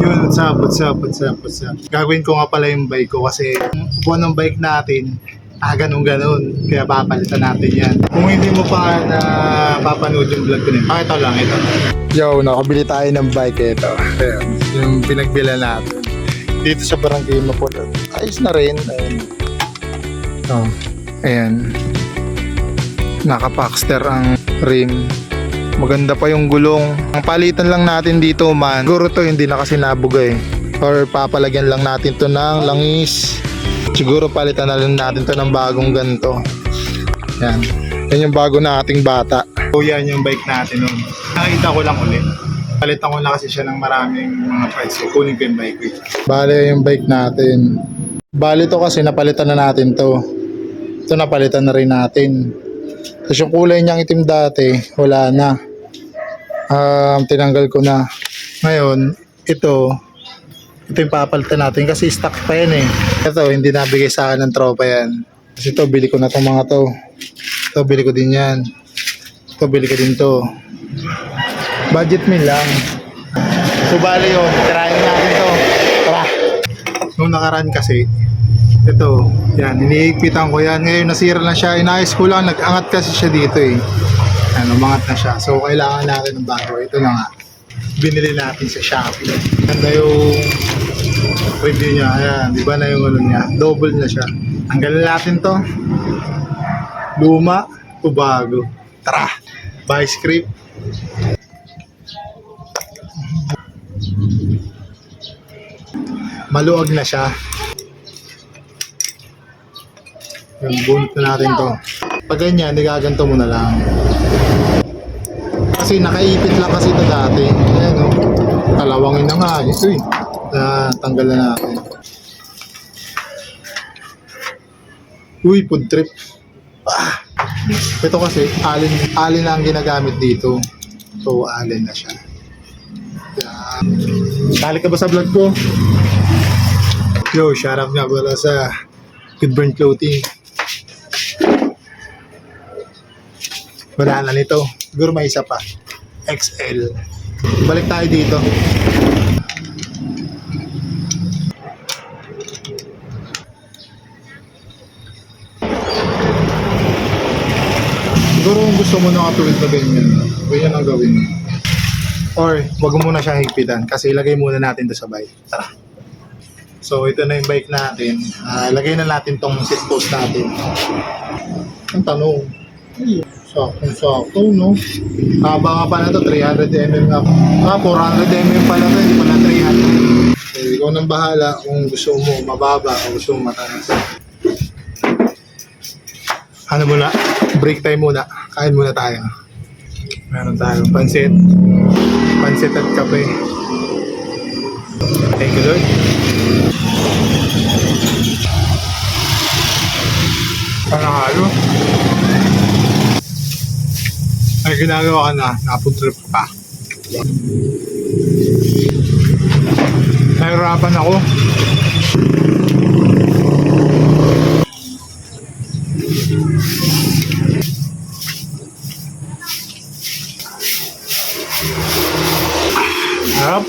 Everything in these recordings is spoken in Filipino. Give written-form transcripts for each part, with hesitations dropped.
Yun, what's up. Gagawin ko nga pala yung bike ko kasi buwan ng bike natin, ganun. Kaya papalitan natin yan. Kung hindi mo pa na papanood yung vlog ko rin, pakita lang ito. Yo, nakabili tayo ng bike ito. Ayan, yung pinagbila natin. Dito sa Barangay Mapulot. Ayos na rin. Ayan. Oh, ayan. Naka-Paxter ang rim. Maganda pa yung gulong. Ang palitan lang natin dito man, siguro to hindi na kasi nabuga eh. Or papalagyan lang natin to ng langis. Siguro palitan na lang natin to ng bagong ganito. Yan. Yan yung bago na ating bata. So yan yung bike natin nun. Nakita ko lang ulit. Palitan ko na kasi siya ng maraming mga parts. So kunin ko yung bike ko. Bale yung bike natin. Bale to kasi napalitan na natin to. Ito napalitan na rin natin. Tapos yung kulay niyang itim dati, wala na. Tinanggal ko na. Ngayon, ito yung papalitan natin kasi stock pa yan eh. Ito, hindi nabigay sa akin ng tropa yan. Kasi ito, bili ko na itong mga to. Ito, bili ko din yan. Ito, bili ko din to. Budget meal lang. So, bali yun. Tirahin natin to. Tara. Nung nakaraan kasi, ito, yan, iniigpitan ko yan. Ngayon, nasira na siya. Inayos ko lang, nag-angat kasi siya dito eh. Ano, umangat na siya. So, kailangan natin ng bago. Ito na nga. Binili natin sa Shopee. Ganda yung review niya. Ayan, di ba na yung ano niya? Double na siya. Tanggalin natin to. Luma to bago. Tara! Buy script. Maluwag na siya. Yung bunot na natin to. Pag ganyan, nigaganto mo na lang. Kasi nakaipit lang kasi ito dati. Ayan o. Kalawangin na nga. Ito eh. Tanggal na natin. Uy, food trip. Ito kasi, alin na ang ginagamit dito. So, alin na siya. Yan. Tali ka ba sa vlog ko? Yo, shout out nga pala sa Good Burn Clothing. Wala na nito. Siguro may isa pa. XL. Balik tayo dito. Siguro kung gusto mo nakatuwid na ganyan, ganyan ang gawin mo. Or, wag mo muna siya higpitan kasi ilagay muna natin ito sa bike. Tara. So, ito na yung bike natin. Lagay na natin tong seat post natin. Ang tanong. Sakto, no? Haba nga pa na to, 300mm nga. 400mm pala to, hindi pala 300. So, ikaw nang bahala kung gusto mo mababa o gusto mo mataas. Ano muna? Break time muna. Kain muna tayo. Meron tayong pansit. Pansit at kape. Thank you, Lord. Panahalo. Ay, ginagawa ka na. Napod trip pa. Nahirapan ako. Harap.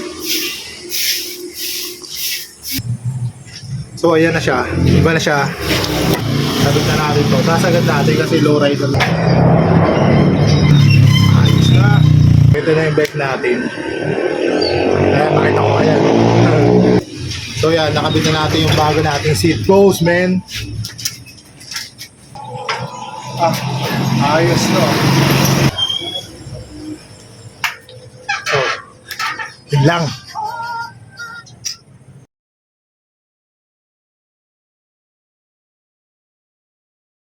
So, ayan na siya. Iba na siya. Sabit na natin ito. Sasagad natin kasi low rider lang. Ayos na. Ito na yung bike natin. Ayan, nakita ko ayan. So, yan. Nakabit na natin yung bago nating seat post, man. Ayos no. So, yun lang.